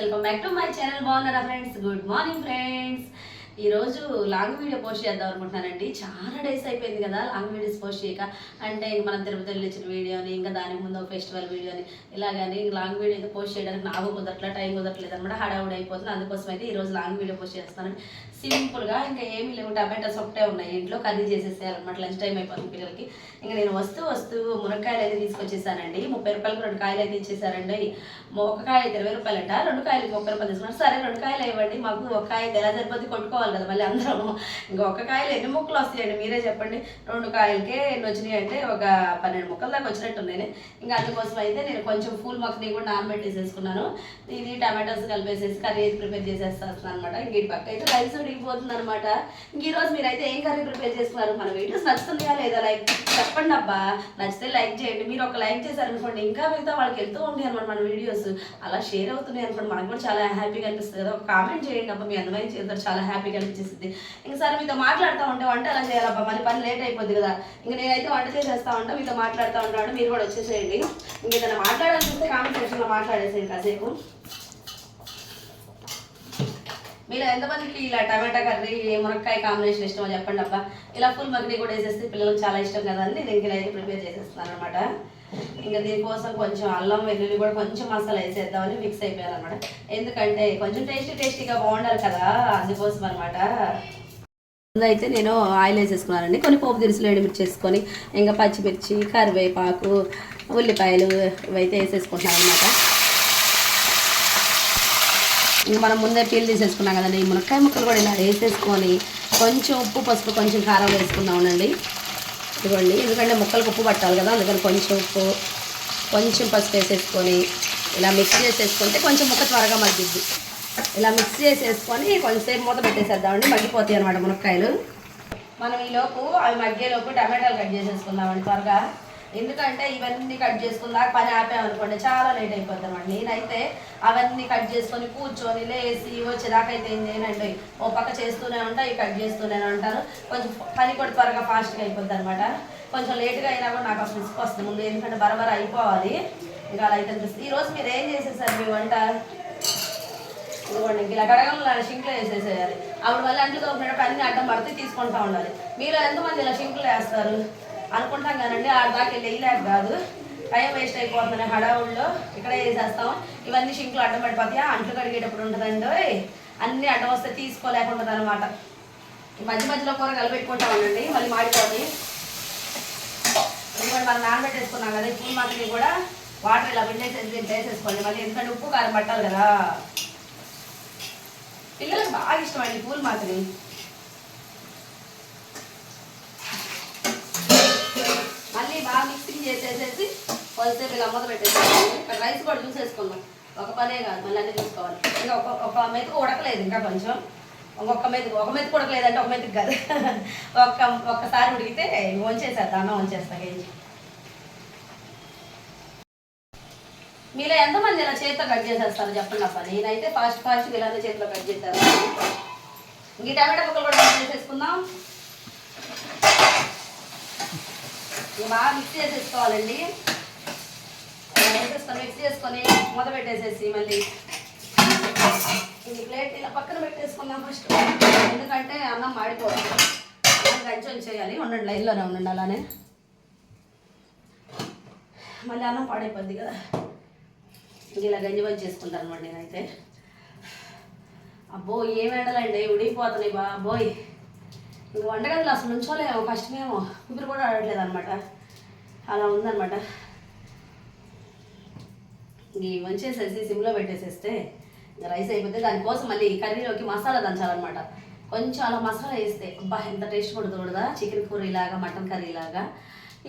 Welcome back to my channel. బాగున్నారా friends? Good morning friends. ఈరోజు long video post చేద్దాం అనుకుంటున్నానండి. చాలా డేస్ అయిపోయింది కదా లాంగ్ వీడియోస్ పోస్ట్ చేయక. అంటే ఇంక మనం తిరుపతి వెళ్ళి వచ్చిన వీడియోని, ఇంకా దానికి ముందు ఒక ఫెస్టివల్ వీడియోని ఇలాగని లాంగ్ వీడియో అయితే పోస్ట్ చేయడానికి నాకు కుదరట్లేదు, టైం కుదరట్లేదు అనమాట. హడావుడి అయిపోతుంది. అందుకోసం అయితే ఈరోజు లాంగ్ వీడియో పోస్ట్ చేస్తాను. సింపుల్గా ఇంకా ఏమీ లేవు, టమాటోస్ ఒకటే ఉన్నాయి ఇంట్లో, కర్రీ చేసేసేయాలన్నమాట. లంచ్ టైం అయిపోతుంది పిల్లలకి. ఇంకా నేను వస్తూ మునక్కాయలు అయితే తీసుకొచ్చేసానండి. 30 రూపాయలకు 2 కాయలు అయితే ఇచ్చేసారండి. ఒక కాయ అయితే 20 రూపాయలంట, 2 కాయలకి 30 రూపాయలు తీసుకున్నాను. సరే 2 కాయలు ఇవ్వండి, మాకు ఒక కాయ ఎలా సరిపోతే కొట్టుకోవాలి కదా మళ్ళీ అందరం. ఇంకా ఒక కాయలు ఎన్ని ముక్కలు వస్తాయండి మీరే చెప్పండి. 2 కాయలకే ఎన్ని వచ్చినాయి అంటే ఒక 12 ముక్కల దాకా వచ్చినట్టున్నాయి. ఇంకా అందుకోసం అయితే నేను కొంచెం ఫూల్ మొక్కని కూడా నానబెట్టేసేసుకున్నాను. ఇది టమాటోస్ కలిపేసేసి కర్రీ అయితే ప్రిపేర్ చేసేస్తాను అనమాట. ఇంక ఈ పక్క అయితే రైస్ ఉడికిపోతుంది అనమాట. ఇంక ఈరోజు మీరైతే ఏం కర్రీ ప్రిపేర్ చేసుకున్నారు? మన వీడియోస్ నచ్చుతున్నాయా లేదా? లైక్ చెప్పండి అబ్బా. నచ్చితే లైక్ చేయండి. మీరు ఒక లైక్ చేశారనుకోండి ఇంకా మిగతా వాళ్ళకి వెళ్తూ ఉంటాయి అనమాట మన వీడియోస్. అలా షేర్ అవుతున్నాయి అనుకోండి, మనకు కూడా చాలా హ్యాపీగా అనిపిస్తుంది కదా. ఒక కామెంట్ చేయండి అబ్బా, మీ అందమైన చేస్తారు, చాలా హ్యాపీగా అనిపిస్తుంది. ఇంకసారి మీతో మాట్లాడుతూ ఉంటే వంట అలా చేయాలబ్బా, మళ్ళీ పని లేట్ అయిపోద్ది కదా. ఇంక నేనైతే వంట చేసేస్తా ఉంటా, మీతో మాట్లాడుతూ ఉంటాను. మీరు కూడా వచ్చేసేయండి. ఇంక ఏదైనా మాట్లాడాలనిపిస్తే కామెంట్ సెక్షన్లో మాట్లాడేసేయండి కాసేపు. మీరు ఎంతమందికి ఇలా టమాటా కర్రీ మునక్కాయ కాంబినేషన్ ఇష్టమో చెప్పండి అబ్బా. ఇలా ఫుల్ మగ్ని కూడా వేసేస్తే పిల్లలకు చాలా ఇష్టం కదా అని నేను ఇంకా అయితే ప్రిపేర్ చేసేస్తున్నాను అనమాట. ఇంకా దీనికోసం కొంచెం అల్లం వెల్లుల్లి కూడా కొంచెం మసాలా వేసేద్దామని మిక్స్ అయిపోయారనమాట. ఎందుకంటే కొంచెం టేస్టీగా బాగుండాలి కదా, అందుకోసం అనమాట. అయితే నేను ఆయిల్ వేసేసుకున్నానండి. కొన్ని పోపు దినుసులు ఎండుమిర్చి చేసుకొని, ఇంకా పచ్చిమిర్చి, కరివేపాకు, ఉల్లిపాయలు ఇవైతే వేసేసుకుంటున్నాను అనమాట. ఇంక మనం ముందే పీల్ తీసేసుకున్నాం కదండి. ఈ మునక్కాయ ముక్కలు కూడా ఇలా వేసేసుకొని కొంచెం ఉప్పు, పసుపు, కొంచెం కారం వేసుకుందామండి. ఇదిగోండి, ఎందుకంటే ముక్కలకు ఉప్పు పట్టాలి కదా, అందుకని కొంచెం ఉప్పు, కొంచెం పసుపు వేసేసుకొని ఇలా మిక్స్ చేసేసుకుంటే కొంచెం ముక్క త్వరగా మగ్గిద్ది. ఇలా మిక్స్ చేసేసుకొని కొంచెంసేపు మూత పెట్టేసేద్దామండి, మగ్గిపోతాయి అనమాట మునక్కాయలు. మనం ఈలోపు అవి మగ్గేలోపు టమాటాలు కట్ చేసేసుకుందామండి త్వరగా. ఎందుకంటే ఇవన్నీ కట్ చేసుకుందాక పని ఆపామనుకోండి చాలా లేట్ అయిపోతుంది అనమాట. నేనైతే అవన్నీ కట్ చేసుకొని కూర్చొని లేసి వచ్చేదాకా అయితే ఏం చేయనండి, ఓ పక్క చేస్తూనే ఉంటా, ఇవి కట్ చేస్తూనే ఉంటాను. కొంచెం పని కూడా త్వరగా ఫాస్ట్గా అయిపోద్ది అనమాట. కొంచెం లేట్గా అయినా కూడా నాకు అసలు ఇసుకు వస్తుంది ముందు, ఎందుకంటే బరబర అయిపోవాలి. ఇంకా అలా అయితే అనిపిస్తుంది. ఈరోజు మీరు ఏం చేసేసారు మీ వంట? ఇదిగోండి, ఇలా గడగంలో షింకులు వేసేసేయాలి. అప్పుడు మళ్ళీ అంట్లు తోపినప్పుడు అన్ని అడ్డం పడితే తీసుకుంటూ ఉండాలి. మీరు ఎంతమంది ఇలా షింకులు వేస్తారు అనుకుంటాం కానండి, ఆడదాకా వెళ్ళి వేయలేక కాదు, టైం వేస్ట్ అయిపోతుంది హడావుల్లో. ఇక్కడే వేసేస్తాం. ఇవన్నీ షింకులు అడ్డం పడిపోతాయి. అంట్లు కడిగేటప్పుడు ఉంటుందండి, అన్నీ అడ్డం వస్తే తీసుకోలేకుంటుంది అనమాట. ఈ మధ్యలో కూర కలిపెట్టుకుంటామండి, మళ్ళీ మాడిపోతాయి. ఎందుకంటే మనం నానబెట్టేసుకున్నాం కదా, ఈ పూల్ మాత్రమే కూడా వాటర్ ఇలా పిండేసేసి వేసేసుకోండి మళ్ళీ, ఎందుకంటే ఉప్పు కారం పట్టాలి కదా. పిల్లలకు బాగా ఇష్టమండి పూల్ మాత్రమే. మళ్ళీ బాగా మిక్సింగ్ చేసేసేసి కొద్దిసేపు ఇలా మూత పెట్టేసుకోవాలి. ఇక్కడ రైస్ కూడా చూసేసుకుందాం, ఒక పనే కాదు మళ్ళీ అన్నీ చూసుకోవాలి. ఇంకా ఒక మెతుకు ఉడకలేదు, ఇంకా కొంచెం ఒక మెతుకు ఉడకలేదంటే ఒక మెతుకు కాదు, ఒక్కసారి ఉడికితే వంచేసేద్దాం, అన్నం వంచేస్తా కేజీ. మీలో ఎంతమంది ఇలా చేతితో కట్ చేసేస్తారు చెప్పండి అప్ప. నేనైతే ఫాస్ట్ ఇలానే చేతిలో కట్ చేస్తాను. ఇంక టమాటా ముక్కలు కూడా కట్ చేసేసుకుందాం. ఇవి బాగా మిక్స్ చేసేసుకోవాలండి. మిక్స్ చేసుకొని మూత పెట్టేసేసి మళ్ళీ ఈ ప్లేట్ ఇలా పక్కన పెట్టేసుకుందాం ఫస్ట్, ఎందుకంటే అన్నం మాడిపోవాలి. కొంచెం చేయాలి, ఉండండి లైన్లోనే ఉండండి అలానే, మళ్ళీ అన్నం పాడైపోద్ది కదా. ఇలా గంజి చేసుకుంటాను అనమాట నేనైతే. అబ్బో ఏం ఎండలండి, ఉడికిపోతున్నాయి బాబోయ్. ఇంక వంటగదిలో అసలు నుంచోలేమో, కష్టమేమో, ఊపిరి కూడా ఆడట్లేదు అనమాట, అలా ఉందన్నమాట. ఇవి వంచేసేసి సిమ్లో పెట్టేసేస్తే ఇంకా రైస్ అయిపోతే దానికోసం మళ్ళీ కర్రీలోకి మసాలా దంచాలన్నమాట. కొంచెం అలా మసాలా వేస్తే అబ్బా ఎంత టేస్ట్ పడుతుంది కదా, చికెన్ కర్రీలాగా, మటన్ కర్రీలాగా.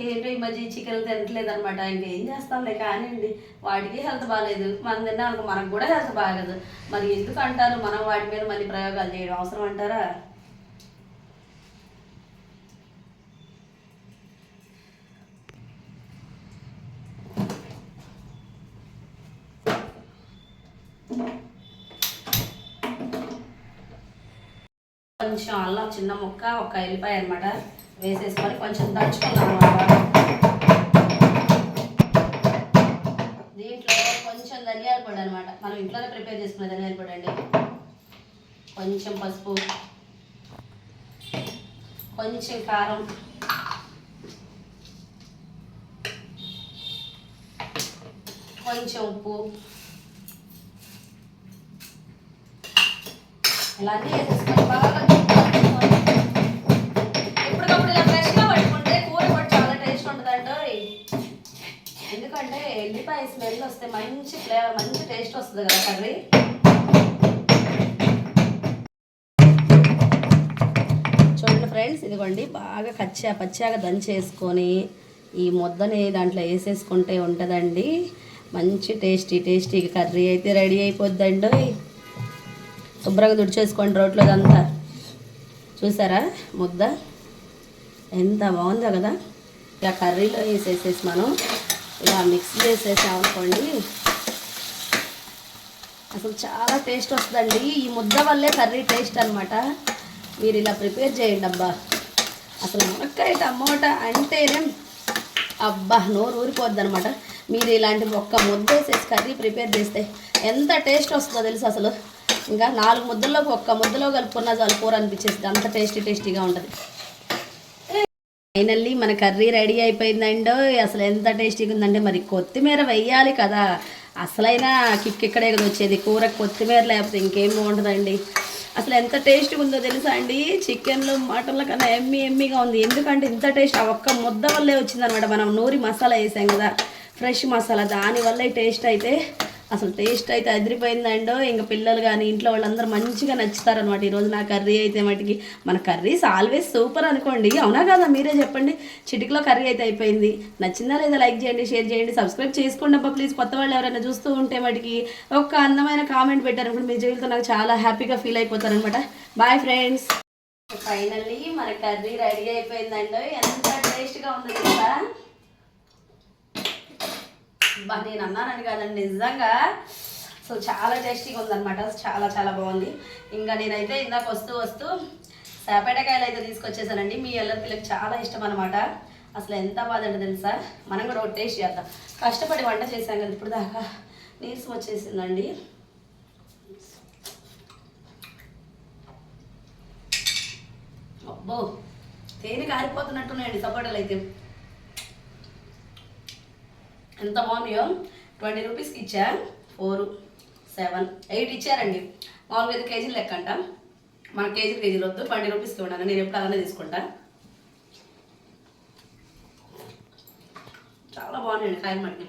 ఏంటో ఈ మధ్య చికెన్ తినట్లేదు అనమాట. ఇంకేం చేస్తాంలే కానివ్వండి, వాటికి హెల్త్ బాగాలేదు, మనం తిన్నాక మనకు కూడా హెల్త్ బాగదు. మరి ఎందుకు అంటారు, మనం వాటి మీద మళ్ళీ ప్రయోగాలు చేయడం అవసరం అంటారా? కొంచెం అల్లం చిన్న ముక్క, ఒక ఎల్లిపాయ అనమాట వేసేసుకొని కొంచెం దంచుకుందాం అనమాట. దీంట్లో కొంచెం ధనియాల పొడి అనమాట, మనం ఇంట్లోనే ప్రిపేర్ చేసుకునే ధనియాల పొడి అండి. కొంచెం పసుపు, కొంచెం కారం, కొంచెం ఉప్పు, ఇలా అన్నీ వేసేసుకొని బాగా ఎప్పటికప్పుడు ఇలా ఫ్రెష్గా పట్టుకుంటే కూర కూడా చాలా టేస్ట్ ఉంటుందండి. ఎందుకంటే ఎల్లిపాయ స్మెల్ వస్తే మంచి ఫ్లేవర్, మంచి టేస్ట్ వస్తుంది కదా కర్రీ. చూడండి ఫ్రెండ్స్, ఇదిగోండి బాగా పచ్చాగా దంచేసుకొని ఈ ముద్దని దాంట్లో వేసేసుకుంటే ఉంటుందండి మంచి టేస్టీ కర్రీ అయితే రెడీ అయిపోద్దండి. శుభ్రంగా తుడిచేసుకోండి రోట్లోదంతా. చూసారా ముద్ద ఎంత బాగుందో కదా. ఇలా కర్రీలో వేసేసేసి మనం ఇలా మిక్స్ చేసేసామనుకోండి, అసలు చాలా టేస్ట్ వస్తుందండి. ఈ ముద్ద వల్లే కర్రీ టేస్ట్ అనమాట. మీరు ఇలా ప్రిపేర్ చేయండి అబ్బా. అసలు మునక్కాయ టమోటా అంటేనే అబ్బా నోరు ఊరిపోద్ది అనమాట. మీరు ఇలాంటి ఒక్క ముద్ద వేసేసి కర్రీ ప్రిపేర్ చేస్తే ఎంత టేస్ట్ వస్తుందో తెలుసు. అసలు ఇంకా 4 ముద్దల్లోకి ఒక్క ముద్దలో కలుపుకున్నా చాలు కూర అనిపించేస్తుంది, అంత టేస్టీగా ఉంటుంది. ఫైనల్లీ మన కర్రీ రెడీ అయిపోయిందండి. అసలు ఎంత టేస్టీగా ఉందంటే మరి కొత్తిమీర వెయ్యాలి కదా, అసలైనా కిక్ ఇక్కడే కదా వచ్చేది. కూరకు కొత్తిమీర లేకపోతే ఇంకేం బాగుంటుందండి. అసలు ఎంత టేస్ట్గా ఉందో తెలుసా అండి. చికెన్లో మటన్ల కన్నా ఎమ్మీగా ఉంది. ఎందుకంటే ఇంత టేస్ట్ ఆ ఒక్క ముద్ద వల్లే వచ్చిందనమాట. మనం నూరి మసాలా వేసాం కదా, ఫ్రెష్ మసాలా, దానివల్ల టేస్ట్ అయితే అదిరిపోయిందండో. ఇంకా పిల్లలు కానీ ఇంట్లో వాళ్ళందరూ మంచిగా నచ్చుతారనమాట. ఈరోజు నా కర్రీ అయితే మటుకి, మన కర్రీస్ ఆల్వేస్ సూపర్ అనుకోండి, అవునా కదా మీరే చెప్పండి. చిటికలో కర్రీ అయితే అయిపోయింది. నచ్చిందా లేదా లైక్ చేయండి, షేర్ చేయండి, సబ్స్క్రైబ్ చేసుకోండి అబ్బా ప్లీజ్. కొత్త వాళ్ళు ఎవరైనా చూస్తూ ఉంటే మటుకి ఒక అందమైన కామెంట్ పెట్టారనుకోండి, మీ జీవితంతో నాకు చాలా హ్యాపీగా ఫీల్ అయిపోతారనమాట. Bye friends. ఫైనల్లీ మన కర్రీ రెడీ అయిపోయిందండో. ఎంత టేస్ట్గా ఉందో తెలుసా. నేను అన్నానని కాదండి, నిజంగా సో చాలా టేస్టీగా ఉందన్నమాట. చాలా బాగుంది. ఇంకా నేనైతే ఇందాక వస్తూ సేపేటకాయలు అయితే తీసుకొచ్చేసానండి. మీ ఎల్లరి పిల్లకి చాలా ఇష్టం అనమాట. అసలు ఎంత బాగుందంటే తెలుసా. మనం కూడా ఒక టేస్ట్ చేద్దాం. కష్టపడి వంట చేసాం కదా ఇప్పుడు దాకా, నీరసం వచ్చేసిందండి. అబ్బో తేనె కారిపోతున్నట్టున్నాయండి సపోటాలు అయితే. ఎంత బాగున్నాయో. 20 రూపీస్కి ఇచ్చా. 4, 7, 8 ఇచ్చారండి. మామూలుగా 5 కేజీలు లెక్క అంట. మన కేజీలు వద్దు, 20 రూపీస్కి ఉన్నాను. నేను ఎప్పుడు అలానే తీసుకుంటా. చాలా బాగున్నాయండి కాయలు మట్టి.